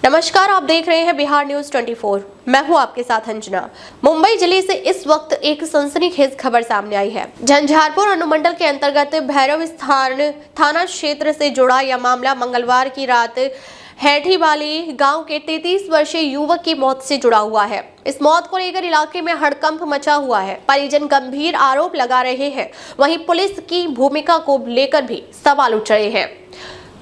नमस्कार, आप देख रहे हैं बिहार न्यूज 24। मैं हूं आपके साथ अंजना। मुंबई जिले से इस वक्त एक सनसनीखेज खबर सामने आई है। झंझारपुर अनुमंडल के अंतर्गत भैरव स्थान थाना क्षेत्र से जुड़ा यह मामला मंगलवार की रात हैठी वाली गांव के 33 वर्षीय युवक की मौत से जुड़ा हुआ है। इस मौत को लेकर इलाके में हड़कंप मचा हुआ है। परिजन गंभीर आरोप लगा रहे हैं, वहीं पुलिस की भूमिका को लेकर भी सवाल उठ रहे हैं।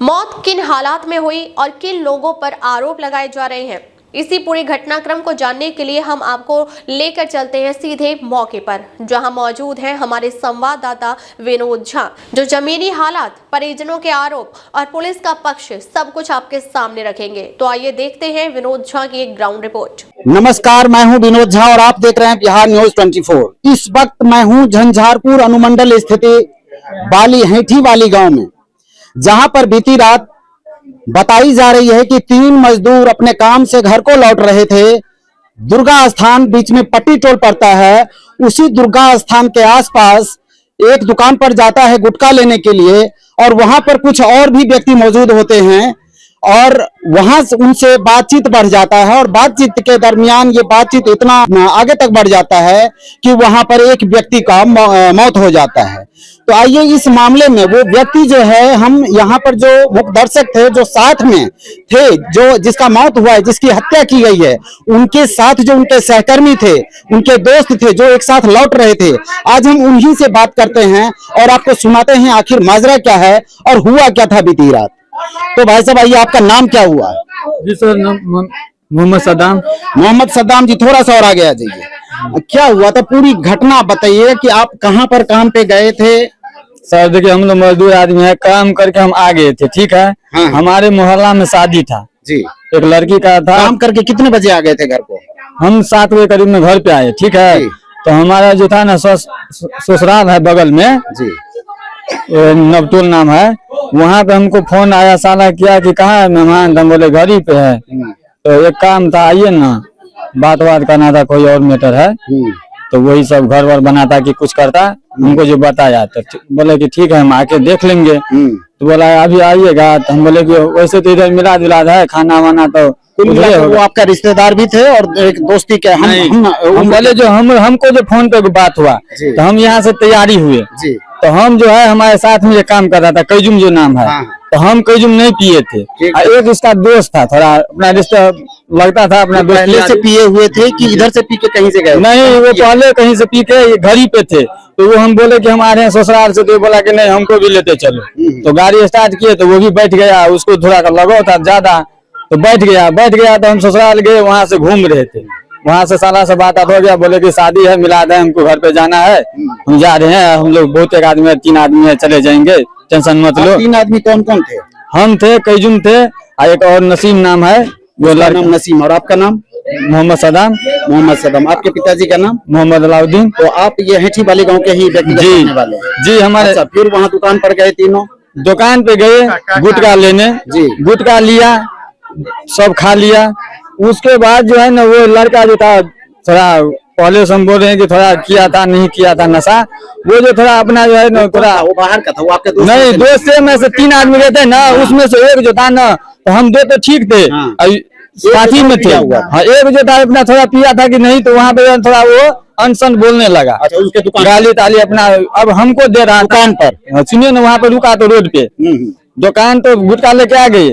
मौत किन हालात में हुई और किन लोगों पर आरोप लगाए जा रहे हैं, इसी पूरे घटनाक्रम को जानने के लिए हम आपको लेकर चलते हैं सीधे मौके पर, जहां मौजूद हैं हमारे संवाददाता विनोद झा, जो जमीनी हालात, परिजनों के आरोप और पुलिस का पक्ष सब कुछ आपके सामने रखेंगे। तो आइए देखते हैं विनोद झा की एक ग्राउंड रिपोर्ट। नमस्कार, मैं हूं विनोद झा और आप देख रहे हैं बिहार न्यूज 24। इस वक्त मैं हूं झंझारपुर अनुमंडल स्थित बाली हैठी वाली गांव में, जहां पर बीती रात बताई जा रही है कि 3 मजदूर अपने काम से घर को लौट रहे थे। दुर्गा स्थान बीच में पट्टी टोल पड़ता है। उसी दुर्गा स्थान के आसपास एक दुकान पर जाता है गुटखा लेने के लिए, और वहां पर कुछ और भी व्यक्ति मौजूद होते हैं और वहां उनसे बातचीत बढ़ जाता है। और बातचीत के दरमियान ये बातचीत इतना आगे तक बढ़ जाता है कि वहां पर एक व्यक्ति का मौत हो जाता है। तो आइए इस मामले में वो व्यक्ति जो है, हम यहाँ पर जो मुख्य दर्शक थे जो साथ में थे, जो जिसका मौत हुआ है, जिसकी हत्या की गई है, उनके साथ जो उनके सहकर्मी थे, उनके दोस्त थे जो एक साथ लौट रहे थे, आज हम उन्हीं से बात करते हैं और आपको सुनाते हैं आखिर माजरा क्या है और हुआ क्या था बीती रात। तो भाई साहब, आइए, आपका नाम क्या हुआ? जी सर, मोहम्मद सद्दाम। मोहम्मद सद्दाम जी, थोड़ा सा और आगे आ जाइए। क्या हुआ था, पूरी घटना बताइए कि आप कहाँ पर काम पे गए थे? सर देखिए, हम लोग मजदूर आदमी है, काम करके हम आ गए थे, ठीक है। हाँ। हमारे मोहल्ला में शादी था जी, एक लड़की का था। काम करके कितने बजे आ गए थे घर को? हम 7 बजे करीब में घर पे आए, ठीक है। तो हमारा जो था ना ससुराल है बगल में जी, नवटोल नाम है, वहाँ पे हमको फोन आया, साला किया कि कहाँ है मेहमान? हम बोले घर ही पे है। तो एक काम था, आइए ना, बात करना था, कोई और मैटर है। तो वही सब घर वर बनाता कि कुछ करता, हमको जो बताया तो बोले कि ठीक है, हम आके देख लेंगे। तो बोला अभी आइएगा। तो हम बोले कि वैसे तो इधर मिला जुलाद है, खाना वाना तो वो आपका रिश्तेदार भी थे और एक दोस्ती के हम बोले जो हमको जो फोन पे बात हुआ तो हम यहाँ से तैयारी हुए जी। तो हम जो है हमारे साथ में ये काम कर रहा था, कैजुम जो नाम है। हाँ। तो हम कैजुम नहीं पिए थे, एक इसका दोस्त था, थोड़ा अपना रिश्ता लगता था, अपना दोस्त। पहले से पिए हुए थे कि इधर से पी के कहीं से गए? नहीं, वो पहले कहीं से पी के घर ही पे थे। तो वो हम बोले कि हम आ रहे हैं ससुराल से, तो बोला कि नहीं, हमको भी लेते चलो। तो गाड़ी स्टार्ट किए तो वो भी बैठ गया, उसको थोड़ा लगाव था ज्यादा, तो बैठ गया। तो हम ससुराल गए, वहाँ से घूम रहे थे, वहाँ से साला से बात हो गया। बोले कि शादी है, मिलाद है, हमको घर पे जाना है, हम जा रहे हैं। हम लोग बहुत एक आदमी है, 3 आदमी है, चले जाएंगे, टेंशन मत लो। 3 आदमी कौन कौन थे? हम थे, कैजुम थे, एक और नसीम नाम है, वो लड़का नसीम। और आपका नाम? मोहम्मद सद्दाम। मोहम्मद सद्दाम। आपके पिताजी का नाम? मोहम्मद अलाउद्दीन। तो आप ये हैठी वाले गाँव के ही व्यक्ति वाले? जी, हमारे। फिर वहाँ दुकान पर गए तीनों? दुकान पे गए गुटखा लेने जी, गुटखा लिया, सब खा लिया। उसके बाद जो है ना, वो लड़का जो था, थोड़ा पहले से हम बोल रहे हैं कि थोड़ा किया था, नहीं किया था नशा, वो जो थोड़ा अपना जो है ना, थोड़ा वो बाहर का था, वो आपके दोस्त? नहीं, दोस्त में से 3 आदमी गए थे ना, उसमें से एक जो था ना, तो हम 2 तो ठीक थे, साथी में थे। हाँ, एक जो था अपना थोड़ा पिया था कि नहीं, तो वहाँ पे थोड़ा वो अनसन बोलने लगा। अच्छा, उसके दुकान गाली ताली अपना अब हमको दे रहा दुकान पर। सुनिए ना, वहाँ पे रुका तो रोड पे दुकान, तो गुटखा लेके आ गए,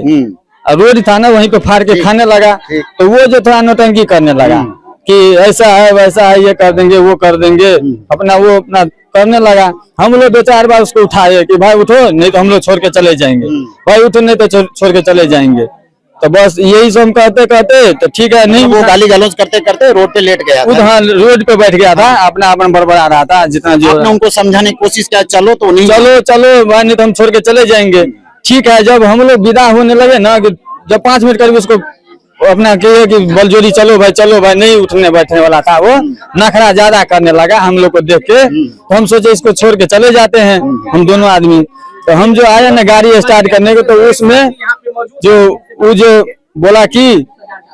रोड था ना, वहीं पे फाड़ के खाने लगा। तो वो जो थोड़ा नौटंकी करने लगा कि ऐसा है वैसा है, ये कर देंगे वो कर देंगे, अपना वो अपना करने लगा। हम लोग 2-4 बार उसको उठाए कि भाई उठो, नहीं तो हम लोग छोड़ के चले जाएंगे, भाई उठो, नहीं तो छोड़ के चले जाएंगे। तो बस यही सब हम कहते तो ठीक है। नहीं, वो गाली गलौज करते करते रोड पे लेट गया था। हाँ, रोड पे बैठ गया था, अपना बड़बड़ा रहा था जितना जो। आपने उनको समझाने की कोशिश किया, चलो तो नहीं, चलो भाई, नहीं तो हम छोड़ के चले जाएंगे। ठीक है, जब हम लोग विदा होने लगे ना, जब 5 मिनट करीब उसको अपना कहिए कि बलजोरी चलो भाई, नहीं उठने बैठने वाला था, वो नखरा ज्यादा करने लगा हम लोग को देख के। तो हम सोचे इसको छोड़ के चले जाते हैं, हम दोनों आदमी। तो हम जो आए ना गाड़ी स्टार्ट करने के, तो उसमें जो बोला कि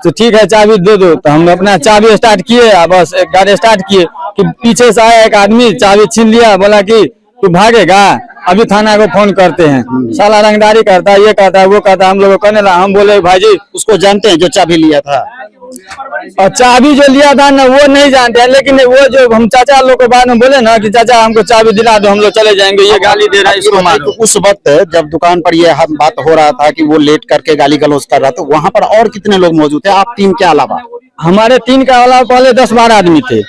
तो ठीक है चाबी दे दो। तो हम अपना चाबी स्टार्ट किए, बस गाड़ी स्टार्ट किए कि पीछे से आया एक आदमी, चाबी छीन लिया, बोला कि तू भागेगा, अभी थाना को फोन करते हैं, साला रंगदारी करता है, ये करता है, वो करता है, हम लोग करने लगा। हम बोले भाई जी उसको जानते हैं जो चाबी लिया था? और चाबी जो लिया था ना वो नहीं जानते हैं, लेकिन वो जो हम चाचा लोग को बाद में बोले ना कि चाचा हमको चाबी दिला दो, हम लोग चले जाएंगे, ये गाली दे रहा है, इसको मारो। उस वक्त जब दुकान पर ये बात हो रहा था कि वो लेट करके गाली गलौज कर रहा था, वहाँ पर और कितने लोग मौजूद थे आप टीम के अलावा? हमारे 3 का अलावा पहले 10-12 आदमी थे।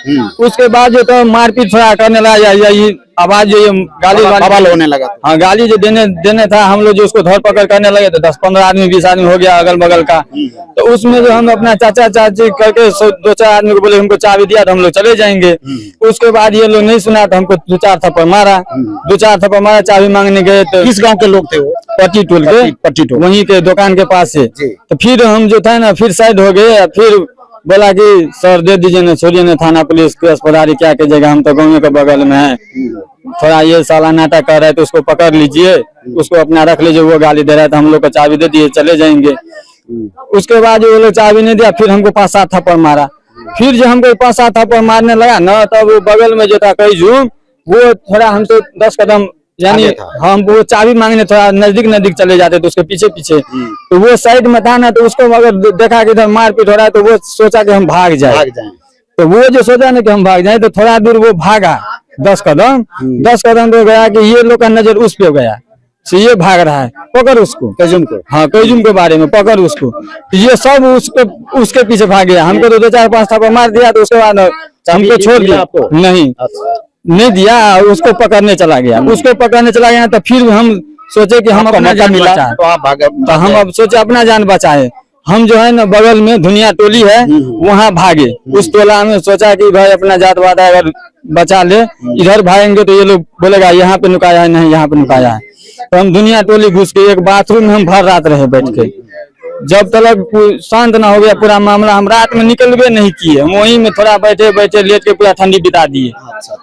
उसके बाद जो तो मारपीट थोड़ा करने लगा, ये आवाज जो ये गाली बवाल होने लगा। हाँ, गाली जो देने था, हम लोग जो उसको धर पकड़ करने लगे तो 10-15 आदमी 20 आदमी हो गया अगल बगल का। तो उसमें जो हम अपना चाचा चाची करके 2-4 आदमी को बोले हमको चाबी दिया तो हम लोग चले जाएंगे। उसके बाद ये लोग नहीं सुना तो हमको 2-4 थप्पड़ मारा, 2-4 थप्पड़ मारा, चाबी मांगने गए तो। किस गाँव के लोग थे वो? पट्टी टोल के, पट्टी टोल वहीं के दुकान के पास से। तो फिर हम जो था ना फिर साइड हो गए, फिर बोला कि सर दे दीजिए ना, छोड़िए ना, थाना पुलिस के अस्पताल क्या कीजिएगा, हम तो गाँव के बगल में है, थोड़ा ये साला नाटक कर रहा है तो उसको पकड़ लीजिए, उसको अपना रख लीजिए, वो गाली दे रहा है तो हम लोग को चाबी दे दिए, चले जाएंगे। उसके बाद वो लोग चाबी नहीं दिया, फिर हमको 5-7 थप्पड़ मारा। फिर जो हमको 5-7 थप्पड़ मारने लगा ना, तब वो बगल में जो था कैजूम, वो थोड़ा हमसे 10 कदम यानी हम वो चाबी मांगने थोड़ा नजदीक चले जाते तो उसके पीछे तो वो साइड में था ना, तो उसको अगर देखा कि इधर मारपीट हो रहा है तो वो सोचा कि हम भाग जाए। तो वो जो सोचा ना कि हम भाग जाए, तो थोड़ा दूर वो भागा 10 कदम तो गया कि ये लोग का नजर उस पे गया, तो ये भाग रहा है, पकड़ उसको, कैजूम को। हाँ, कैजूम के बारे में पकड़ उसको। तो ये सब उसके पीछे भाग गया। हमको तो 2-4-5 थप्पड़ मार दिया, तो उसके बाद हमको छोड़ दिया। नहीं दिया, उसको पकड़ने चला गया। तो फिर हम सोचे कि हम अपना जान बचाए, तो हम अब सोचे अपना जान बचाए। हम जो है ना बगल में दुनिया टोली है, वहाँ भागे। उस टोला में सोचा कि भाई अपना जात वादा अगर बचा ले, इधर भागेंगे तो ये लोग बोलेगा यहाँ पे नुकाया है, नहीं यहाँ पे नुकाया है। तो हम दुनिया टोली घुस के एक बाथरूम में हम भर रात रहे बैठ के, जब तक शांत ना हो गया पूरा मामला। हम रात में निकलवे नहीं किए, हम वहीं में थोड़ा बैठे लेट के पूरा ठंडी बिता दिए।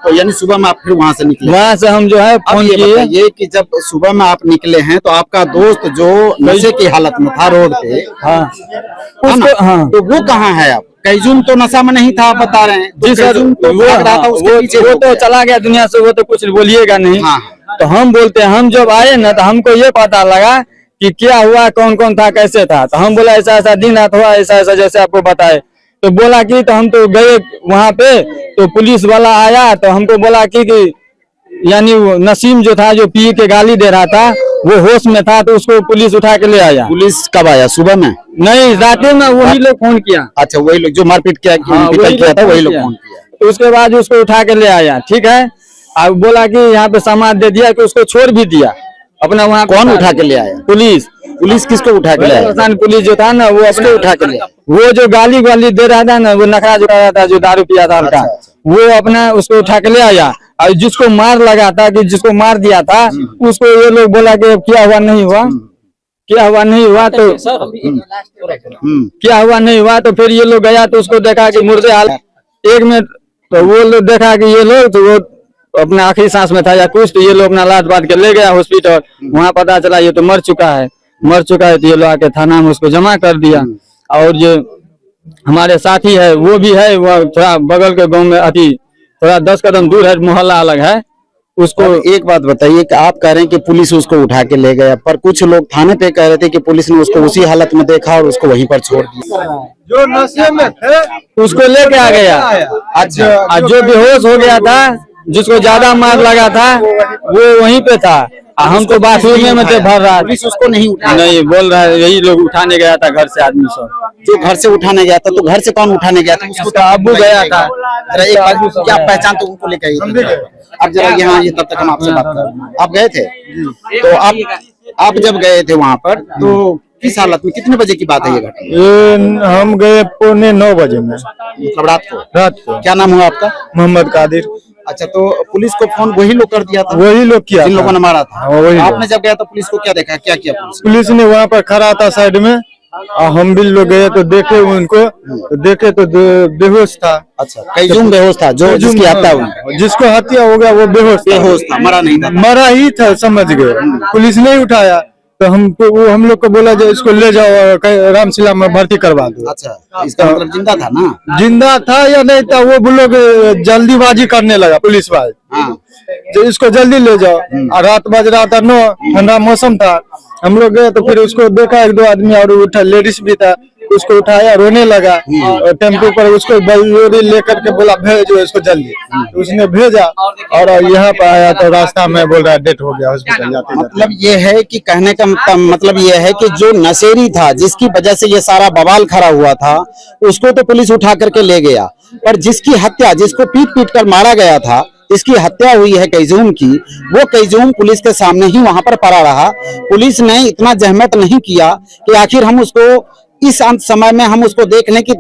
तो यानी सुबह में आप फिर वहाँ से निकले? वहाँ से हम जो है फोन किए। ये कि जब सुबह में आप निकले हैं तो आपका दोस्त जो नशे की हालत में था रोड पे, हाँ, उसको, हाँ, तो वो कहाँ है अब? कैजूम तो नशा में नहीं था आप बता रहे हैं। जी सर, वो तो चला गया दुनिया से, वो तो कुछ बोलिएगा नहीं। तो हम बोलते हैं, हम जब आए ना तो हमको ये पता लगा कि क्या हुआ, कौन कौन था, कैसे था। तो हम बोला ऐसा दिन रात हुआ, ऐसा जैसे आपको बताए। तो बोला कि तो हम तो गए वहाँ पे, तो पुलिस वाला आया तो हमको बोला कि यानी वो नसीम जो था, जो पी के गाली दे रहा था, वो होश में था, तो उसको पुलिस उठा के ले आया। पुलिस कब आया? सुबह में? नहीं, रात में वही लोग फोन किया। अच्छा, वही लोग जो मारपीट किया था वही लोग फोन किया। तो उसके बाद उसको उठा के ले आया, ठीक है। अब बोला कि यहाँ पे समाज दे दिया, कि उसको छोड़ भी दिया अपना वहाँ। कौन उठा के ले आया? पुलिस किसको उठा के ले आया? पुलिस जो था ना, वो अपने उठा के ले, वो जो गाली दे रहा था ना, वो नखरा जो कर रहा था, जो दारू पिया था उनका, वो अपना उसको उठा के ले आया। और जिसको मार लगा था, कि जिसको मार दिया था, उसको ये लोग बोला कि क्या हुआ नहीं हुआ, क्या हुआ नहीं हुआ, तो क्या हुआ नहीं हुआ। तो फिर ये लोग गया तो उसको देखा कि मुर्दे हाल 1 मिनट, तो वो लोग देखा कि ये लोग, तो वो अपना आखिरी सांस में था या कुछ, तो ये लोग अपना लाद बात के ले गया हॉस्पिटल। वहाँ पता चला ये तो मर चुका है। तो ये लोग आके थाना में उसको जमा कर दिया। और जो हमारे साथी है वो भी है, वो थोड़ा बगल के गांव में अति थोड़ा 10 कदम दूर है, मोहल्ला अलग है उसको। एक बात बताइए कि आप कह रहे हैं कि पुलिस उसको उठा के ले गया, पर कुछ लोग थाने पे कह रहे थे कि पुलिस ने उसको उसी हालत में देखा और उसको वहीं पर छोड़ दिया। जो नशे में थे उसको लेके आ गया। अच्छा, जो बेहोश हो गया था, जिसको ज्यादा मार लगा था, वो वहीं पे था। हम तो बाथरूम में थे भर रहा। पुलिस उसको नहीं उठाया? नहीं, बोल रहा है यही लोग उठाने गया था घर से आदमी सब। जो घर से उठाने गया था, तो घर से कौन उठाने गया था? उसको अब्बू गया था। एक बात, क्या पहचान तो उनको लेकर अब जरा यहाँ ये, तब तक हम आपसे बात कर। आप गए थे? तो आप जब गए थे वहाँ पर, तो किस हालत में, कितने बजे की बात है ये घटना? हम गए 9:15 बजे में, मतलब रात को। क्या नाम हुआ आपका? मोहम्मद कादिर। अच्छा, तो पुलिस को फोन वही लोग कर दिया था? वही लोग किया, जिन लोगों ने मारा था। वही। आपने जब गया तो पुलिस को क्या देखा, क्या किया पुलिस ने? वहाँ पर खड़ा था साइड में, हम भी लोग गए तो देखे उनको, तो देखे तो बेहोश था। अच्छा, कैजूम बेहोश था, जो जिसकी हत्या हुई, जिसको हत्या हो गया वो बेहोश था, मरा नहीं था। मरा ही था, समझ गए। पुलिस नहीं उठाया, तो हमको वो हम लोग को बोला जो इसको ले जाओ रामशिला में भर्ती करवा दो। अच्छा, इसका मतलब जिंदा था ना? जिंदा था या नहीं था वो लोग जल्दीबाजी करने लगा पुलिस वाले। हाँ। जो इसको जल्दी ले जाओ, और रात बज रहा था 9, ठंडा मौसम था। हम लोग गए तो फिर उसको देखा 1-2 आदमी और उठा, लेडीज भी था, उसको उठाया, रोने लगा और टेम्पो पर उसको बलूरी लेकर के बोला भेजो इसको जल्दी। तो उसने भेजा और यहाँ पर आया तो रास्ता में बोल रहा डेथ हो गया हॉस्पिटल जाते। मतलब ये है कि कहने का मतलब ये है कि जो नशेड़ी था जिसकी वजह से ये सारा बवाल खड़ा हुआ था, उसको तो पुलिस उठा करके ले गया, पर जिसकी हत्या, जिसको पीट पीट कर मारा गया था, इसकी हत्या हुई है कैजूम की, वो कैजूम पुलिस के सामने ही वहां पर पड़ा रहा। पुलिस ने इतना जहमत नहीं किया कि आखिर हम उसको इस अंत समय में हम उसको देख लें कि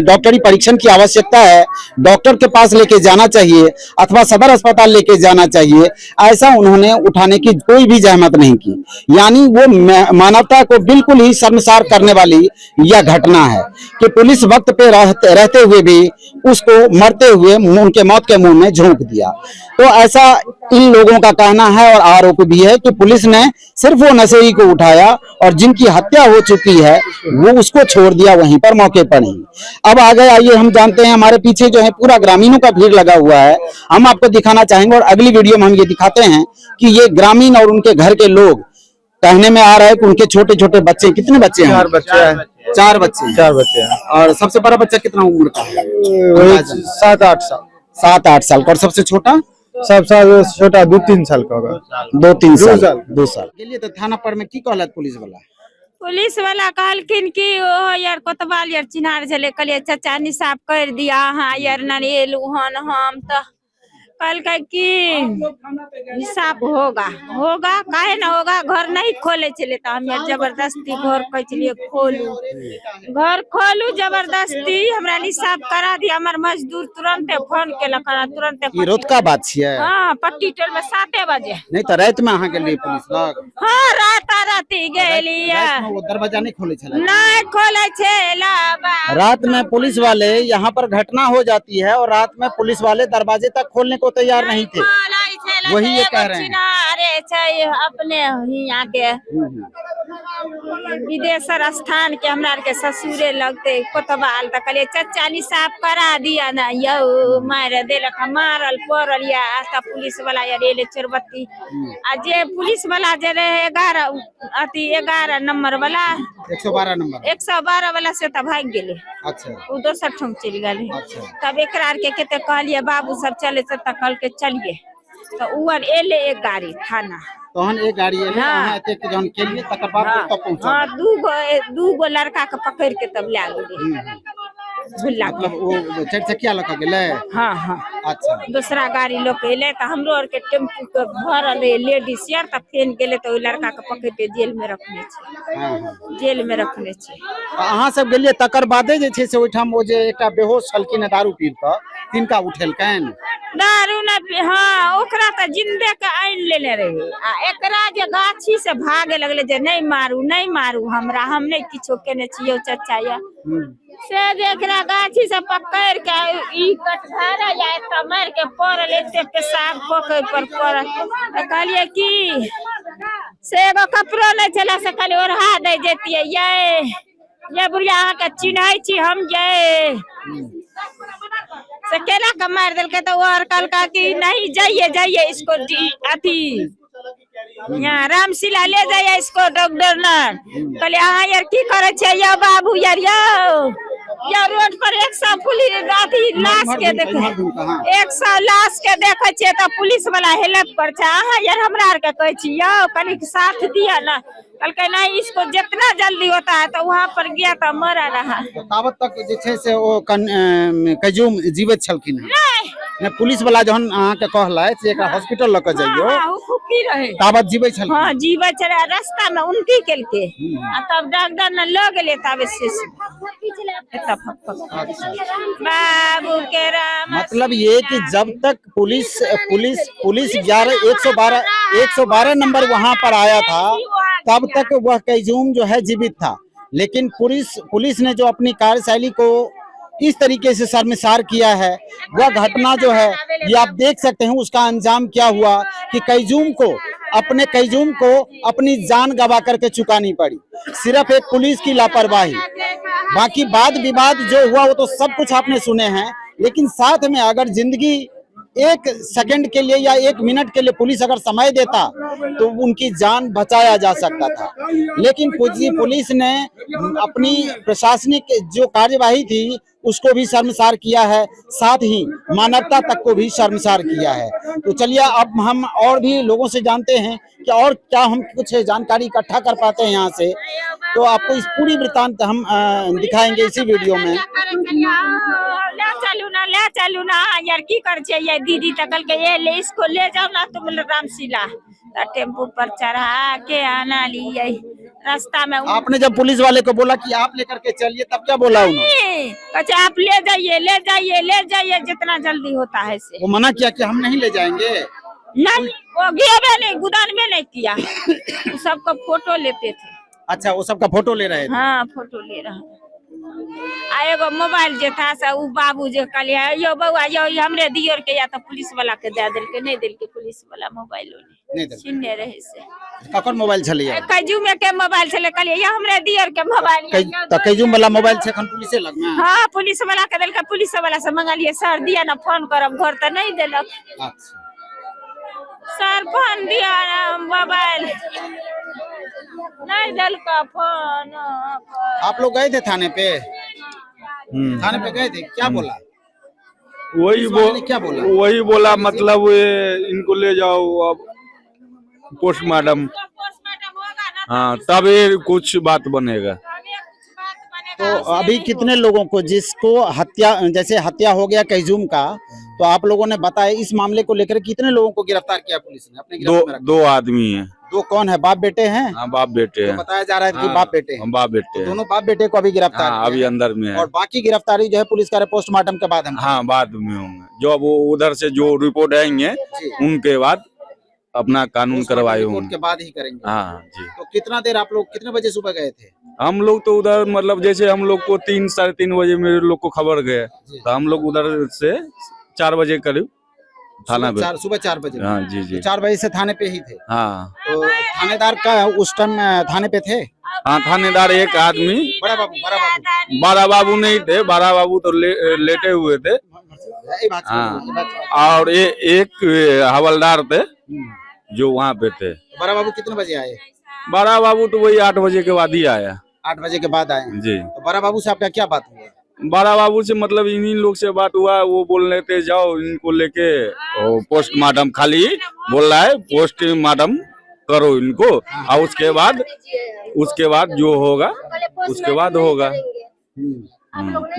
डॉक्टरी परीक्षण की आवश्यकता है, डॉक्टर के पास लेके जाना चाहिए अथवा सदर अस्पताल लेके जाना चाहिए, ऐसा उन्होंने उठाने की कोई भी जहमत नहीं की। यानी वो मानवता को बिल्कुल ही शर्मसार करने वाली यह घटना है कि पुलिस वक्त पे रहते हुए भी उसको मरते हुए उनके मौत के मुंह में झोंक दिया। तो ऐसा इन लोगों का कहना है और आरोप भी है कि पुलिस ने सिर्फ वो नशेड़ी को उठाया और जिनकी हत्या हो चुकी है वो उसको छोड़ दिया वहीं पर मौके पर ही। अब आगे आइए हम जानते हैं, हमारे पीछे जो है पूरा ग्रामीणों का भीड़ लगा हुआ है, हम आपको दिखाना चाहेंगे और अगली वीडियो में हम ये दिखाते हैं कि ये ग्रामीण और उनके घर के लोग कहने में आ रहा है कि उनके छोटे छोटे बच्चे, कितने बच्चे हैं? 4 बच्चे हैं। 4 बच्चे। 4 बच्चे हैं। और सबसे बड़ा बच्चा कितना उम्र का है? 7-8 साल। 7-8 साल का। और सबसे छोटा? सबसे छोटा 2-3 साल का होगा। 2-3 2 साल। साल। 2 साल के लिए तो थाना पर में की कहलत पुलिस वाला कहलखिन कि ओ यार कोतवाल यार चिन्हार झले, कहलिए चाचा निसाब कर दिया हाँ यार नरेल हन हम तो कल कि निसाब होगा काहे ना होगा। घर नहीं खोले चले तो हम यार जबरदस्ती घर कहलिए खोलू जबरदस्ती हमरा निसाब करा दिया। हमार मजदूर तुरंत फोन केलक, तुरंत रोज का बात छियै। हाँ पट्टी टोल में 7 बजे। नहीं तो रात में अहाँ गेलिए पुलिस लग? हाँ राती गेलिए। वो दरवाजा नहीं खोले छले? नहीं खोले छला। रात में पुलिस वाले यहाँ पर घटना हो जाती है और रात में पुलिस वाले दरवाजे तक खोलने को तैयार नहीं थे, वही ये कह रहे हैं। अपने यहाँ के विदेशर स्थान के हमरा के ससुरे लगते कोतवाल तो कहलिए चाचा निसाब करा दिया ना यौ मार देलक, मारल पड़ल या आता पुलिस वाला या रेले चोरबत्ती आ जे पुलिस वाला जे रहे 11 नंबर वाला 112 वाला से तब भाग गेले। अच्छा। वो दोसर ठुम चल गए। अच्छा। तब एकरा के कहते कहलिए बाबू सब चले सब तक कल के चलिए तो उर एले एक गाड़ी थाना तहन एक गाड़ी एले अहाँ एते के जहन के लिए तकर बाद तब पहुंचल। हां दूगो लड़का के पकड़ के तब ले गेले झुल्ला। मतलब वो 4 चकिया लग गेले? हां। अच्छा। दूसरा गाड़ी लोग एले तो हमरो और के टेम्पू के भरल लेडीज यार त फेन गेले तो लड़का के पकड़ के जेल में रखने छै। हां जेल में रखने छै। अहाँ सब गेलिए तकर बादे जे छै से ओइठाम ओ जे एकटा बेहोश छलखिन दारू पी के तिनका उठेलकैन? दारू न हाँ ओकरा त जिंदे के आइन लेने रहे आ एकरा जे गाछी से भागे लगले जे नहीं मारू हमरा, हम नहीं किछो केने छियो चाचा या से देखरा गाछी से पकड़ के ई कटघरा या त मार के पड़ल एते पेशाब पकड़ पर पड़ल। कहलिए कि से एगो कपड़ो नहीं चला से कहलिए ओढ़ा दे जेतिए ये बुढ़िया अहाँ के चिन्है छी हम ये से केला का मार दिल के तो और कल का कि नहीं जाइए इसको अथी यहाँ रामशिला ले जाइए इसको डॉक्टर न। कहले हाँ यार की करे छे या बाबू यार या रोड पर 100 पुलिस लाश के देखे 100 लाश के देखे छे तो पुलिस वाला हेल्प कर छे। हाँ यार हमरा आर के कहे छी यो कनी साथ दिया ना। कल के नहीं इसको जितना जल्दी होता है तो वहाँ पर गया तो मरा रहा। ताबत तक जे छे से ओ कैजूम जीवित छलखिन ने पुलिस वाला जहन अहाँ के कहलै से एकरा हॉस्पिटल ल के जाइयो ताबत जीवे छल। हां जीवे छले रास्ता में उल्टी केलके आ तब डॉक्टर ने ल गेले तब से बाबू के राम। मतलब ये कि जब तक पुलिस 112 नंबर वहां पर आया था तब तक वह कैजूम जो है जीवित था, लेकिन पुलिस ने जो अपनी कार्यशैली को इस तरीके से शर्मसार किया है, वह घटना जो है ये आप देख सकते हैं उसका अंजाम क्या हुआ कि कैजूम को अपने कैजूम को अपनी जान गवा करके चुकानी पड़ी, सिर्फ एक पुलिस की लापरवाही। बाकी वाद विवाद जो हुआ वो तो सब कुछ आपने सुने हैं, लेकिन साथ में अगर जिंदगी एक सेकंड के लिए या एक मिनट के लिए पुलिस अगर समय देता तो उनकी जान बचाया जा सकता था। लेकिन पुलिस ने अपनी प्रशासनिक जो कार्यवाही थी उसको भी शर्मसार किया है, साथ ही मानवता तक को भी शर्मसार किया है। तो चलिए अब हम और भी लोगों से जानते हैं कि और क्या हम कुछ जानकारी इकट्ठा कर पाते हैं यहाँ से। तो आपको इस पूरी वृत्तांत हम दिखाएंगे इसी वीडियो में। ले चलू ना यार, की कर चाहिए दीदी तकल के ये ले इसको ले जाओ ना तुम रामशिला, टेम्पू पर चढ़ा के आना लिए रास्ता में। आपने जब पुलिस वाले को बोला कि आप लेकर के चलिए तब क्या बोला उन्होंने? अच्छा आप ले जाइए ले जाइए ले जाइए जितना जल्दी होता है से। वो मना किया कि हम नहीं ले जाएंगे? नहीं, वो गया नहीं, गुदान में नहीं किया। सबका फोटो लेते थे। अच्छा, वो सबका फोटो ले रहे थे? हाँ फोटो ले रहा है। एगो मोबाइल जे था से उ बाबू जे कहलिए यो बउआ यो हमरे दियर के या तो पुलिस वाला के दे देल के, नहीं देल के पुलिस वाला मोबाइल नहीं छीनने रहे से। ककर मोबाइल छलिए? कैजूम के मोबाइल छले, कहलिए या हमरे दियर के मोबाइल। तो कैजूम वाला मोबाइल से खन पुलिस लग में? हां पुलिस वाला के देल के, पुलिस वाला से मंगा लिए सर दिया ना फोन करब घर त नहीं देलक। अच्छा सर फोन दिया ना मोबाइल नहीं देल का फोन। आप लोग गए थे थाने पे? थाने पे गए थे, क्या बोला? क्या बोला? वही बोला मतलब ये इनको ले जाओ अब पोस्टमार्टम, हाँ तब ये कुछ बात बनेगा। तो अभी कितने लोगों को, जिसको हत्या जैसे हत्या हो गया कैजूम का, तो आप लोगों ने बताया इस मामले को लेकर कितने लोगों को गिरफ्तार किया पुलिस ने? अपने दो आदमी हैं। दो कौन है? बाप बेटे हैं? हाँ बाप बेटे हैं। तो बताया जा रहा है कि बाप बेटे हैं। बाप बेटे तो दोनों बाप बेटे को अभी गिरफ्तार हाँ, अभी अंदर में है। और बाकी गिरफ्तारी जो है पुलिस का पोस्टमार्टम के बाद हम हाँ बाद में होंगे, जो वो उधर से जो रिपोर्ट आएंगे उनके बाद अपना कानून करवाए होंगे के बाद ही करेंगे। हाँ जी। तो कितना देर आप लोग कितने बजे सुबह गए थे? हम लोग तो उधर मतलब जैसे हम लोग को 3 साढ़े 3 बजे मेरे लोग को खबर गया, तो हम लोग उधर से 4 बजे करीब थाना पे। सुबह 4 बजे? हाँ जी जी। तो 4 बजे से थाने पे ही थे? हाँ। तो थानेदार का उस टाइम थाने पे थे? हाँ थानेदार एक आदमी, बड़ा बाबू नहीं थे, बड़ा बाबू तो लेटे हुए थे। हाँ और एक हवलदार थे जो वहाँ पे थे। बड़ा बाबू कितने बजे आए? बड़ा बाबू तो वही 8 बजे के बाद ही आया। 8 बजे के बाद आए जी। तो बड़ा बाबू से आपका क्या बात हुआ? बड़ा बाबू से मतलब इन्हीं लोग से बात हुआ, वो बोल रहे थे जाओ इनको लेके पोस्टमार्टम, खाली बोल रहा है पोस्टमार्टम करो इनको, और उसके बाद जो होगा उसके बाद होगा।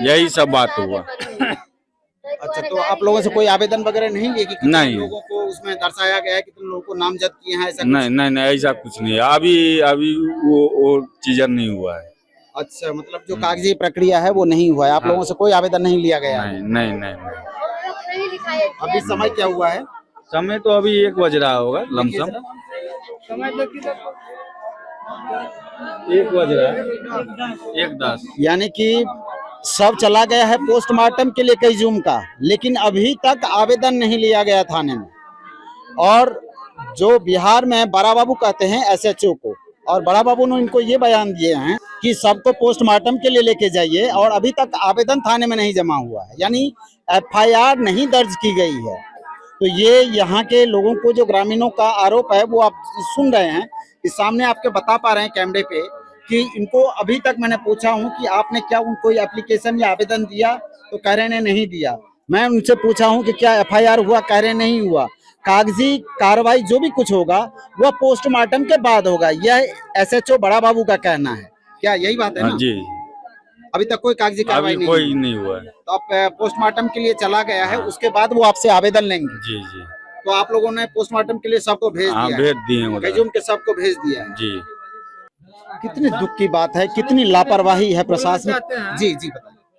यही सब बात हुआ। अच्छा, तो आप लोगों से कोई आवेदन वगैरह नहीं लिए कि कितने नहीं। लोगों को उसमें दर्शाया गया है, कितने लोगों को नामजद किए हैं, ऐसा कुछ? नहीं ऐसा कुछ नहीं है, अभी वो चीज़ नहीं हुआ है। अच्छा, मतलब जो कागजी प्रक्रिया है वो नहीं हुआ है, आप लोगों से कोई आवेदन नहीं लिया गया? नहीं। अभी समय क्या हुआ है? समय तो अभी 1 बज रहा होगा लमसम, 1 बज रहा है, 1:10। यानी कि सब चला गया है पोस्टमार्टम के लिए कैजूम का, लेकिन अभी तक आवेदन नहीं लिया गया थाने में। और जो बिहार में बड़ा बाबू कहते हैं SHO को, और बड़ा बाबू ने इनको ये बयान दिए हैं कि सबको पोस्टमार्टम के लिए लेके जाइए, और अभी तक आवेदन थाने में नहीं जमा हुआ है, यानी FIR नहीं दर्ज की गई है। तो ये यहाँ के लोगों को, जो ग्रामीणों का आरोप है वो आप सुन रहे हैं, इस सामने आपके बता पा रहे हैं कैमरे पे कि इनको अभी तक मैंने पूछा हूँ कि आपने क्या उनको एप्लीकेशन या आवेदन दिया, तो कह रहे ने नहीं दिया। मैं उनसे पूछा हूँ कि क्या FIR हुआ, कह रहे नहीं हुआ। कागजी कार्रवाई जो भी कुछ होगा वह पोस्टमार्टम के बाद होगा, यह SHO बड़ा बाबू का कहना है। क्या यही बात है ना? जी। अभी तक कोई कागजी कार्रवाई नहीं हुआ है। तो अब पोस्टमार्टम के लिए चला गया है, उसके बाद वो आपसे आवेदन लेंगे। जी। तो आप लोगों ने पोस्टमार्टम के लिए सबको भेज दिया? भेज दिए, कैजूम के सबको भेज दिया है जी। कितनी दुख की बात है, कितनी लापरवाही है प्रशासन। जी बताइए।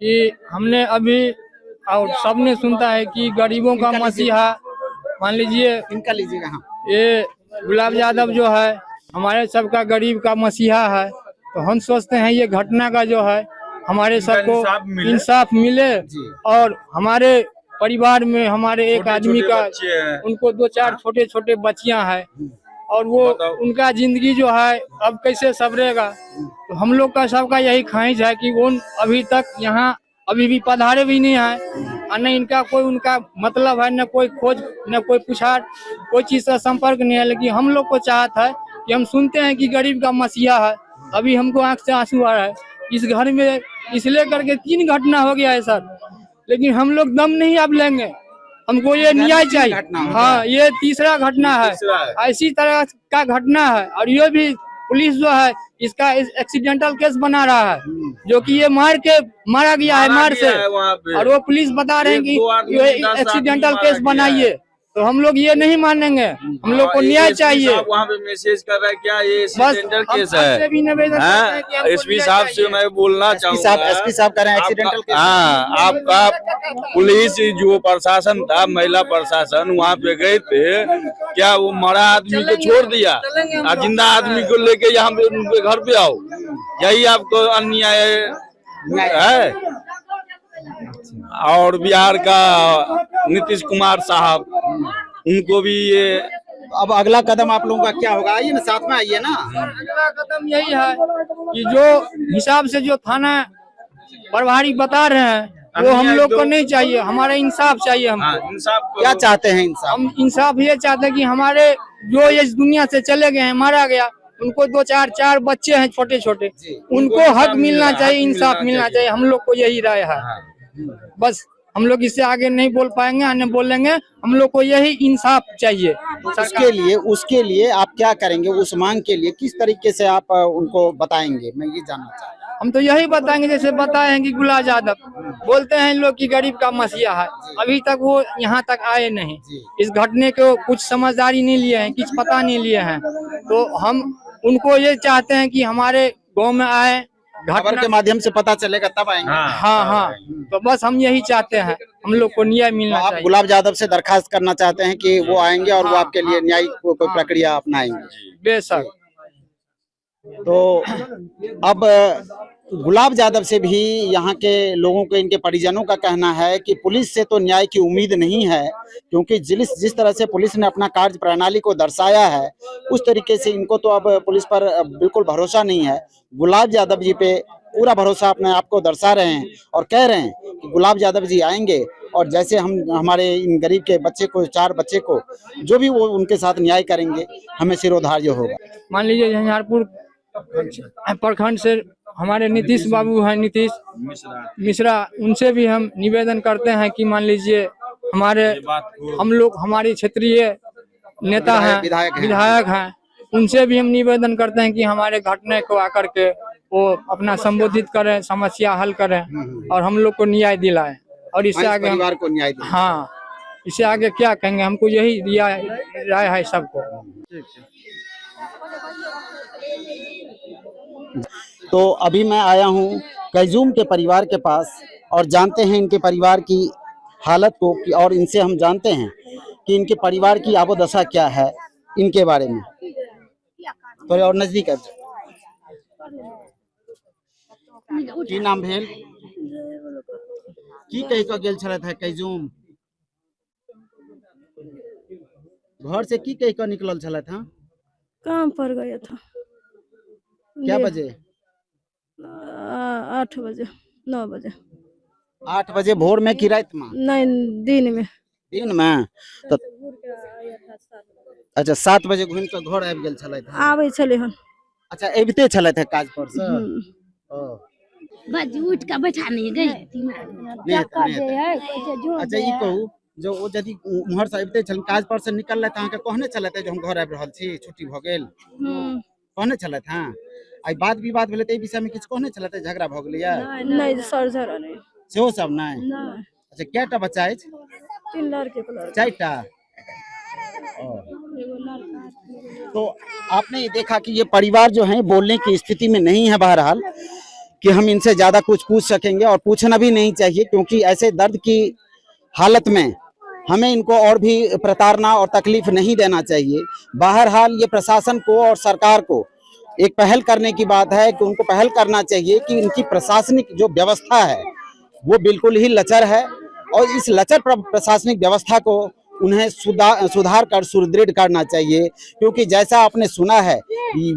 कि हमने अभी और सबने सुनता है कि गरीबों का मसीहा, मान लीजिए इनका लीजिएगा। हाँ। ये गुलाब यादव जो है हमारे सबका गरीब का मसीहा है, तो हम सोचते हैं ये घटना का जो है हमारे सबको इंसाफ मिले, और हमारे परिवार में हमारे एक आदमी का, उनको 2-4 छोटे छोटे बच्चियां हैं, और वो उनका जिंदगी जो है अब कैसे संवरेगा। तो हम लोग का सबका यही ख्वाहिश है कि वो अभी तक यहाँ अभी भी पधारे भी नहीं है और न इनका कोई उनका मतलब है, न कोई खोज, न कोई पुछार, कोई चीज का संपर्क नहीं है। लेकिन हम लोग को चाहत है कि हम सुनते हैं कि गरीब का मसीहा है, अभी हमको आंख से आंसू आ रहा है। इस घर में इसलिए करके 3 घटना हो गया है सर, लेकिन हम लोग दम नहीं अब लेंगे, हमको ये न्याय चाहिए। हाँ, ये तीसरा घटना है, ऐसी तरह का घटना है। और ये भी पुलिस जो है इसका एक्सीडेंटल केस बना रहा है, जो कि ये मारा गया है मार से, और वो पुलिस बता रहे हैं कि ये एक्सीडेंटल केस बनाइए। तो हम लोग ये नहीं मानेंगे, हम लोग को न्याय चाहिए। वहाँ पे मैसेज कर रहा है क्या ये एक्सीडेंटल केस है? एसपी साहब से मैं बोलना चाहूँगा, एसपी साहब कह रहे हैं एक्सीडेंटल केस। हाँ, आपका पुलिस जो प्रशासन था, महिला प्रशासन, वहाँ पे गए थे क्या? वो मरा आदमी को छोड़ दिया और जिंदा आदमी को लेके यहाँ पे उनके घर पे आओ, यही आपको अन्याय है। और बिहार का नीतीश कुमार साहब, उनको भी ये अब अगला कदम आप लोगों का क्या होगा? आइए ना, साथ में आइए ना। अगला कदम यही है कि जो हिसाब से जो थाना प्रभारी बता रहे हैं वो हम लोग को नहीं चाहिए, हमारा इंसाफ चाहिए। हमको इंसाफ क्या चाहते हैं? इंसाफ, हम इंसाफ ये चाहते हैं कि हमारे जो इस दुनिया से चले गए हैं, मारा गया, उनको 2-4 बच्चे हैं छोटे छोटे, उनको हक मिलना चाहिए, इंसाफ मिलना चाहिए। हम लोग को यही राय है, बस हम लोग इससे आगे नहीं बोल पाएंगे, अन्य बोलेंगे। हम लोग को यही इंसाफ चाहिए। उसके लिए आप क्या करेंगे? उस मांग के लिए किस तरीके से आप उनको बताएंगे? मैं ये जानना चाहता हूँ। हम तो यही बताएंगे, जैसे बताए हैं कि गुलाब यादव बोलते हैं लोग कि गरीब का मसीहा है, अभी तक वो यहाँ तक आए नहीं, इस घटने को कुछ समझदारी नहीं लिए हैं, कुछ पता नहीं लिए हैं। तो हम उनको ये चाहते हैं कि हमारे गाँव में आए, खबर के माध्यम से पता चलेगा तब आएंगे। हाँ, तो बस हम यही चाहते हैं, हम लोग को न्याय मिलना चाहिए। आप गुलाब यादव से दरखास्त करना चाहते हैं कि वो आएंगे और वो आपके लिए न्यायिक कोई प्रक्रिया अपनाएंगे? बेशक। तो अब गुलाब यादव से भी यहाँ के लोगों के, इनके परिजनों का कहना है कि पुलिस से तो न्याय की उम्मीद नहीं है, क्योंकि जिस तरह से पुलिस ने अपना कार्य प्रणाली को दर्शाया है उस तरीके से इनको तो अब पुलिस पर बिल्कुल भरोसा नहीं है। गुलाब यादव जी पे पूरा भरोसा अपने आप को दर्शा रहे हैं और कह रहे हैं कि गुलाब यादव जी आएंगे और जैसे हम हमारे इन गरीब के बच्चे को, 4 बच्चे को, जो भी वो उनके साथ न्याय करेंगे, हमें सिरोधार्य होगा। मान लीजिए झंझारपुर प्रखंड से हमारे नीतीश बाबू हैं, नीतीश मिश्रा, उनसे भी हम निवेदन करते हैं कि मान लीजिए हम लोग हमारी क्षेत्रीय नेता हैं, विधायक हैं, उनसे भी हम निवेदन करते हैं कि हमारे घटने को आकर के वो अपना संबोधित करें, समस्या हल करें और हम लोग को न्याय दिलाएं। और इससे आगे परिवार को न्याय दिलाएं। हाँ, इससे आगे क्या कहेंगे, हमको यही राय है सबको। तो अभी मैं आया हूँ कैजूम के परिवार के पास और जानते हैं इनके परिवार की हालत को, और इनसे हम जानते हैं कि इनके परिवार की आबोदशा क्या है, इनके बारे में। थोड़े और नजदीक आ जाओ। की नाम भेल? की कही का गेल छलत है कैजूम? घर से की कही का निकलल छलत है? काम पर गया था। क्या बजे? 8 बजे, 9 बजे। 8 बजे भोर में कि रात में? नहीं, दिन में। दिन में? तो अच्छा, 7 बजे घूम के घर आबि गेल छलैथ? आबै छलै हन। अच्छा, अबिते छलैथ काज पर से? बज उठ के बैठा नहीं गई। अच्छा, ई कहू जो ओ यदि उम्हर से अबिते छल काज पर से निकललै त अहाँ के कहने छलैथ जो हम घर आबि रहल छी, छुट्टी भ गेल? कहने छलैथ? हां, आई बात विवाद भेलै त एहि विषय में किछ कहने छलैथ? झगड़ा भ गेलै? नहीं, सर झगड़ा नहीं। सेहो सब नहीं? अच्छा, केटा बच्चा अछि? 3 लड़के को लड़का। 4टा? तो आपने ये देखा कि ये परिवार जो है बोलने की स्थिति में नहीं है बहरहाल, कि हम इनसे ज्यादा कुछ पूछ सकेंगे और पूछना भी नहीं चाहिए, क्योंकि ऐसे दर्द की हालत में हमें इनको और भी प्रताड़ना और तकलीफ नहीं देना चाहिए। बहरहाल ये प्रशासन को और सरकार को एक पहल करने की बात है कि उनको पहल करना चाहिए कि इनकी प्रशासनिक जो व्यवस्था है वो बिल्कुल ही लचर है, और इस लचर प्रशासनिक व्यवस्था को उन्हें सुधार कर सुदृढ़ करना चाहिए, क्योंकि जैसा आपने सुना है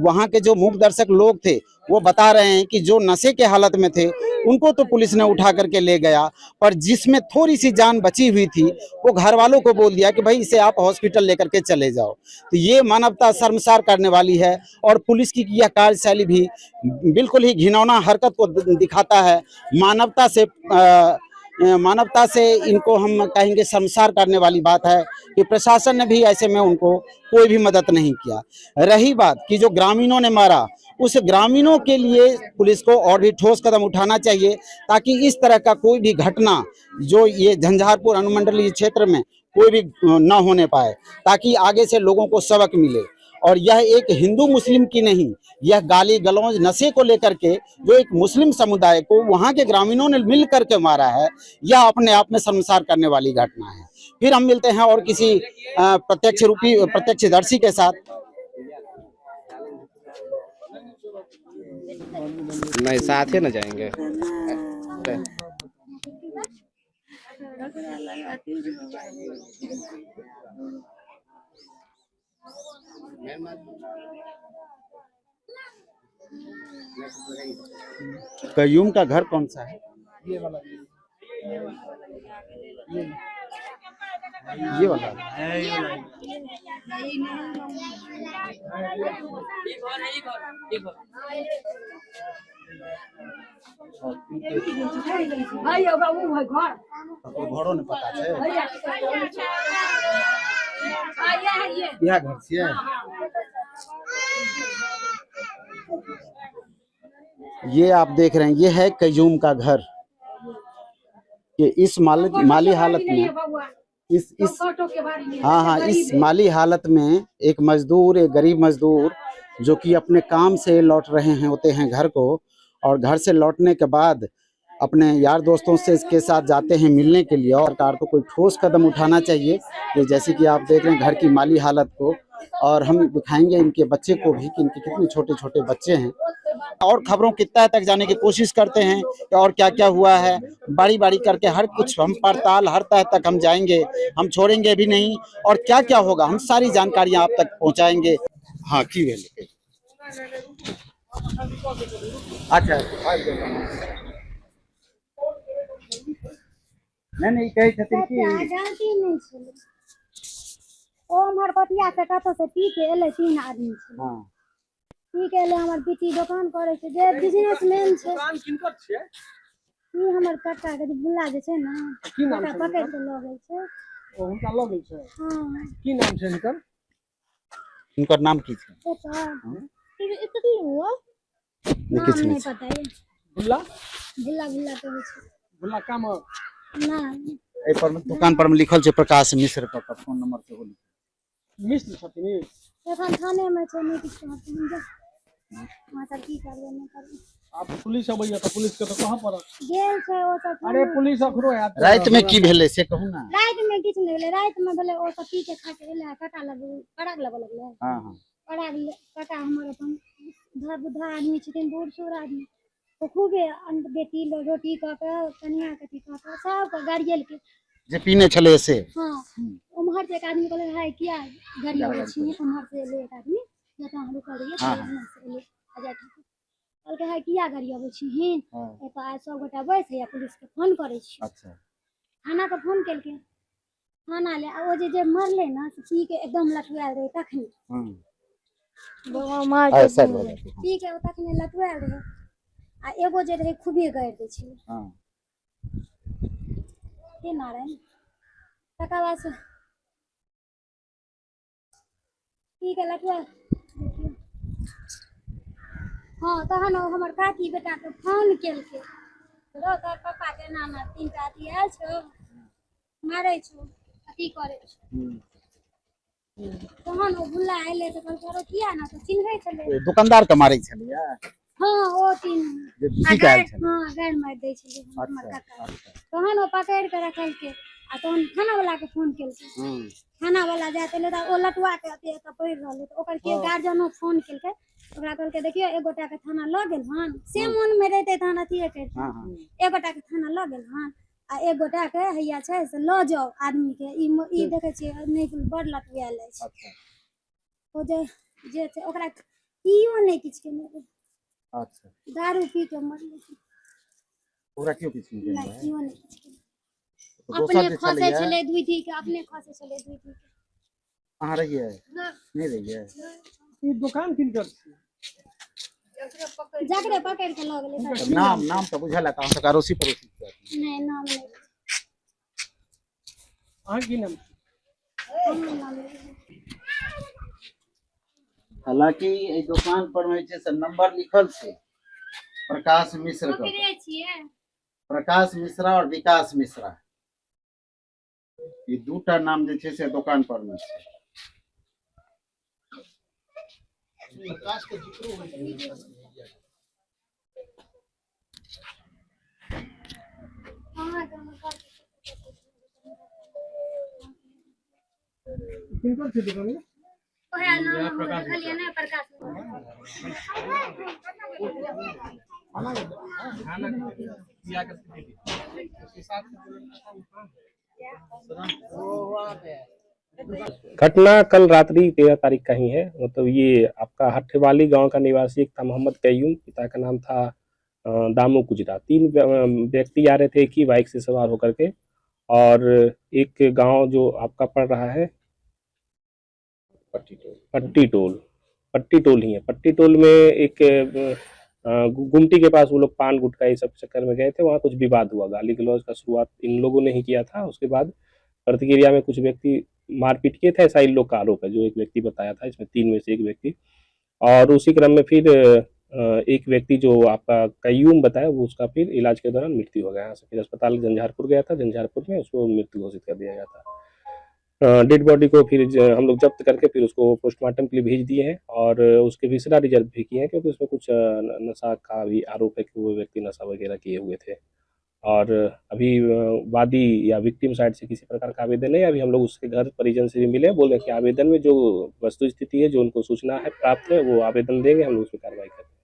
वहाँ के जो मूक दर्शक लोग थे वो बता रहे हैं कि जो नशे के हालत में थे उनको तो पुलिस ने उठा करके ले गया, पर जिसमें थोड़ी सी जान बची हुई थी वो घर वालों को बोल दिया कि भाई इसे आप हॉस्पिटल लेकर के चले जाओ। तो ये मानवता शर्मसार करने वाली है और पुलिस की यह कार्यशैली भी बिल्कुल ही घिनौना हरकत को दिखाता है। मानवता से इनको हम कहेंगे शर्मसार करने वाली बात है कि प्रशासन ने भी ऐसे में उनको कोई भी मदद नहीं किया। रही बात कि जो ग्रामीणों ने मारा, उस ग्रामीणों के लिए पुलिस को और भी ठोस कदम उठाना चाहिए ताकि इस तरह का कोई भी घटना जो ये झंझारपुर अनुमंडलीय क्षेत्र में कोई भी न होने पाए, ताकि आगे से लोगों को सबक मिले। और यह एक हिंदू मुस्लिम की नहीं, यह गाली गलौज नशे को लेकर के जो एक मुस्लिम समुदाय को वहां के ग्रामीणों ने मिल करके मारा है, यह अपने आप में शर्मसार करने वाली घटना है। फिर हम मिलते हैं और किसी प्रत्यक्षदर्शी के साथ। नहीं, साथ ही न जाएंगे। कयूम का घर कौन सा है? ये वाला घरों ने पता है यह घर से ये आप देख रहे हैं, ये है कयूम का घर। कि इस माली हालत में इस माली हालत में एक मजदूर, एक गरीब मजदूर जो कि अपने काम से लौट रहे हैं होते हैं घर को, और घर से लौटने के बाद अपने यार दोस्तों से इसके साथ जाते हैं मिलने के लिए। और सरकार को कोई ठोस कदम उठाना चाहिए। ये जैसे कि आप देख रहे हैं घर की माली हालत को, और हम दिखाएंगे इनके बच्चे को भी कि इनके कितने छोटे छोटे बच्चे हैं। और खबरों की तह तक जाने की कोशिश करते हैं और क्या क्या हुआ है, बारी बारी करके हर कुछ हम पड़ताल हर तह तक हम जाएंगे, हम छोड़ेंगे भी नहीं। और क्या क्या होगा हम सारी जानकारियां आप तक पहुंचाएंगे। हाँ की भेले अच्छा नहीं कही छथिन कि ओ हमर पतिया से कतो से पी के एले 3 आदमी छै। हां पी के एले, हमर बेटी दुकान करे छै, जे बिजनेसमैन छै। दुकान किनकर छै? ई हमर कक्का के बुल्ला जे छै ना, की नाम छै? पकड़ के ल गेल छै। ओ हुनका ल गेल छै। हां की नाम छै हिनकर? इनकर नाम की छै? पता इतनी हुआ किछ नहीं पता है। बुल्ला बुल्ला तो छै। बुल्ला काम ना ए पर दुकान पर में लिखल छै प्रकाश मिश्र का फोन नंबर से होली मिश्र छथिन। एखन थाने में छै, नहीं किछ छथिन। माता की करबे नहीं करबे। आप पुलिस अबैया त पुलिस के त कहां पर गेल छै ओ सब। अरे पुलिस अखरो आत। रात में की भेले से कहू ना। रात में किछ नहीं भेले, रात में भेले ओ सब पी के खा के एले, कटा लगले। हां हां कटा हमर अपन बुढ़ा आदमी छथिन, बूढ़ सूढ़ आदमी। तो खूबे बेटी रोटी क के कनिया के क के सब के गाड़ियल के जे पीने छले से। हां उम्हर से एक आदमी कहले है किया गाड़ी आवे छी, उम्हर से ले एक आदमी जता हम रुक रहिए से ले आजा ठीक कहलके है किया गाड़ी आवे छी हिन ए तो आज सब गोटा बैस है पुलिस के फोन करे छी। अच्छा थाना के फोन केलके, थाना ले ओ जे मरले ना से पी के एकदम लटुआल रहे तखनी। मार के पी के तखनी लटुआल रहे। आ एगो जे रहे खूबे गाड़ि दै छै। हां के नारायण तकर बाद से की के लटुआ। हां तहन हमर काकी बेटा के फोन केलके, रो तोर पापा के नाना 3 टा अथी आयल छौ, मारै छौ, अथी करे छौ। तहन ओ बुल्ला आइले त कहलकै किया ना त चिन्है छले दुकानदार के मारै छलिया। हां ओ 3 ठीक आयल छले। हां गाड़ मार दै छले हमर काका। तहन ओ पकड़ के रखलके आ तहन थाना वाला के फोन केलके। थाना वाला जाते ले त ओ लटुआ के अते त पड़ रहले त ओकर के गार्जियनो फोन केलके, ओकरा कहलके देखियो एक गोटा के थाना ल गेल हन, से मन में रहते थाना अथी करते। एक गोटा के थाना ल गेल हन आ एक गोटा के हैया छै से ल जाओ आदमी के ई देखे छियै नहीं बड़ लटुआल छै। अच्छा ओ जे छै ओकरा कियो नहीं किछ के नहीं, अच्छा दारू पी के मरले छै। पूरा क्यों किसी ने नहीं कियो नहीं किछ के तो अपने खसे छले दुइठी के, अपने खसे छले दुइठी के। कहाँ रही है? नहीं रही है। ये दुकान किनकर छी? जकरे पकड़ के ल गेलै। नाम तो बुझल है, कहाँ से अड़ोसी पड़ोसी? नहीं नाम नहीं। अहाँ की नाम? हालांकि इस दुकान पर में से नंबर लिखल छे प्रकाश मिश्र का, प्रकाश मिश्रा और विकास मिश्रा, ये दूटा नाम जे छे से दुकान पर में छे। प्रकाश के जिक्र हो किनकर छी दुकान में? ओहे नाम लिखलिए ने प्रकाश। घटना कल रात्रि 13 तारीख का ही है। मतलब ये आपका हट्ठेवाली गांव का निवासी एक था मोहम्मद कयूम, पिता का नाम था दामू गुजरा। 3 व्यक्ति आ रहे थे एक ही बाइक से सवार होकर के, और एक गांव जो आपका पड़ रहा है पट्टी टोल ही है। पट्टी टोल में एक गुमटी के पास वो लोग पान गुटखा ये सब चक्कर में गए थे। वहाँ कुछ विवाद हुआ, गाली गलौज का शुरुआत इन लोगों ने ही किया था। उसके बाद प्रतिक्रिया में कुछ व्यक्ति मारपीट किए थे, ऐसा इन लोग का आरोप है, जो एक व्यक्ति बताया था, इसमें 3 में से एक व्यक्ति। और उसी क्रम में फिर एक व्यक्ति जो आपका कयूम बताया, वो उसका फिर इलाज के दौरान मृत्यु हो गया। यहाँ से फिर अस्पताल झंझारपुर गया था, झंझारपुर में उसको मृत्यु घोषित कर दिया गया था। डेड बॉडी को फिर हम लोग जब्त करके फिर उसको पोस्टमार्टम के लिए भेज दिए हैं, और उसके विसरा रिजर्व भी किए हैं, क्योंकि उसमें कुछ नशा का भी आरोप है कि वो व्यक्ति नशा वगैरह किए हुए थे। और अभी वादी या विक्टिम साइड से किसी प्रकार का आवेदन है। अभी हम लोग उसके घर परिजन से भी मिले, बोले कि आवेदन में जो वस्तु स्थिति है, जो उनको सूचना है प्राप्त है, वो आवेदन देंगे, हम लोग उस पर कार्रवाई करेंगे।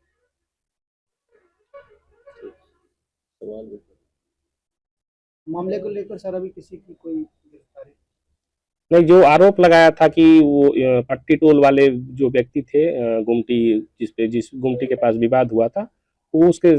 मामले को लेकर सर अभी किसी की कोई गिरफ्तारी नहीं, जो आरोप लगाया था कि वो पट्टी टोल वाले जो व्यक्ति थे, गुमटी जिस गुमटी के पास विवाद हुआ था, वो उसके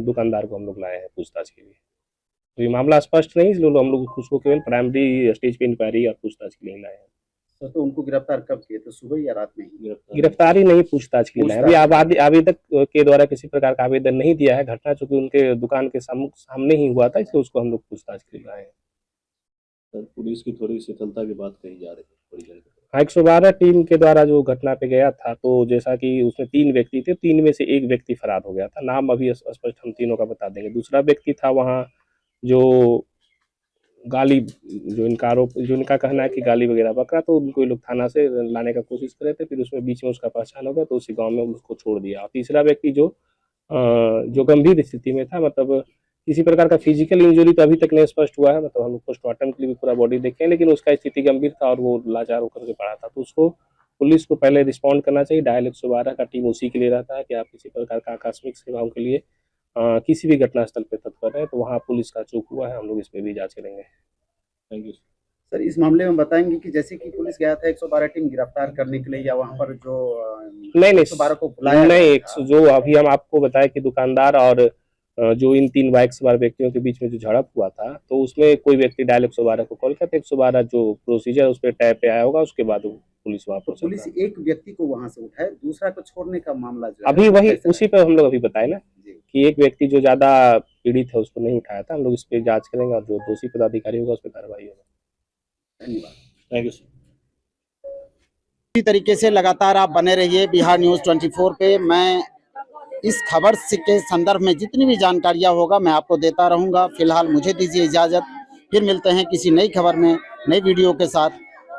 दुकानदार को हम लोग लाए हैं पूछताछ के लिए। तो ये मामला स्पष्ट नहीं, इसलिए हम लोग उसको केवल प्राइमरी स्टेज पे इंक्वायरी और पूछताछ के लिए लाए हैं। तो उनको गिरफ्तार कब किए थे, सुबह या रात में? गिरफ्तारी नहीं, पूछताछ के लिए लाए। अभी आवेदक के द्वारा किसी प्रकार का आवेदन नहीं दिया है। घटना चूंकि उनके दुकान के सामने ही हुआ था, इसलिए उसको हम लोग पूछताछ के लिए लाए हैं। पुलिस की थोड़ी शिथिलता की बात कही जा रही है। 112 टीम के द्वारा जो घटना पे गया था, तो जैसा कि उसमें 3 व्यक्ति थे, 3 में से एक व्यक्ति फरार हो गया था। नाम अभी स्पष्ट हम तीनों का बता देंगे। दूसरा व्यक्ति था वहाँ जो गाली, जो इनका कहना है कि गाली वगैरह बकरा, तो उनको लोग थाना से लाने का कोशिश कर रहे थे। फिर उसमें बीच में उसका पहचान हो गया, तो उसी गाँव में उसको छोड़ दिया। और तीसरा व्यक्ति जो गंभीर स्थिति में था, मतलब किसी प्रकार का फिजिकल इंजरी तो अभी तक नहीं स्पष्ट हुआ है। मतलब हम लोग पोस्टमार्टम के लिए भी पूरा बॉडी देखे हैं, लेकिन उसका स्थिति गंभीर था और वो लाचार होकर के पड़ा था। तो उसको पुलिस को पहले रिस्पॉन्ड करना चाहिए। डायल 112 का टीम उसी के लिए रहता है कि आप किसी प्रकार का आकस्मिक सेवाओं के लिए किसी भी घटनास्थल पर तत्पर है, तो वहाँ पुलिस का चूक हुआ है। हम लोग इस पर भी जांच करेंगे। Thank you sir. इस मामले में बताएंगे कि जैसे कि पुलिस गया था 112 टीम गिरफ्तार करने के लिए, या वहाँ पर जो नहीं 112 को बुलाया नहीं, जो अभी हम आपको बताया कि दुकानदार और जो इन 3 बाइक सवार व्यक्तियों के बीच में जो झड़प हुआ था, तो उसमें कोई व्यक्ति डायल 112 को कॉल करते, 112 जो प्रोसीजर उस पर टैब पे आया होगा, उसके बाद पुलिस वहाँ पर। पुलिस एक व्यक्ति को वहाँ से उठाए, दूसरा को छोड़ने का मामला जो अभी वही उसी पे हम लोग अभी बताए ना कि एक व्यक्ति जो ज्यादा पीड़ित है उसको नहीं उठाया था। हम लोग इस पे जांच करेंगे और जो दोषी पदाधिकारी होगा उस पर कार्रवाई होगा। धन्यवाद। Thank you sir. इसी तरीके से लगातार आप बने रहिए बिहार न्यूज़ 24 पे। मैं इस खबर के संदर्भ में जितनी भी जानकारियां होगा मैं आपको देता रहूंगा। फिलहाल मुझे दीजिए इजाजत, फिर मिलते हैं किसी नई खबर में, नई वीडियो के साथ।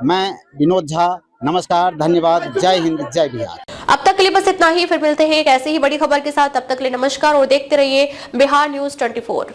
मैं विनोद झा, नमस्कार, धन्यवाद, जय हिंद, जय बिहार। अब तक के लिए बस इतना ही, फिर मिलते हैं एक ऐसी ही बड़ी खबर के साथ। तब तक के लिए नमस्कार और देखते रहिए बिहार न्यूज़ 24।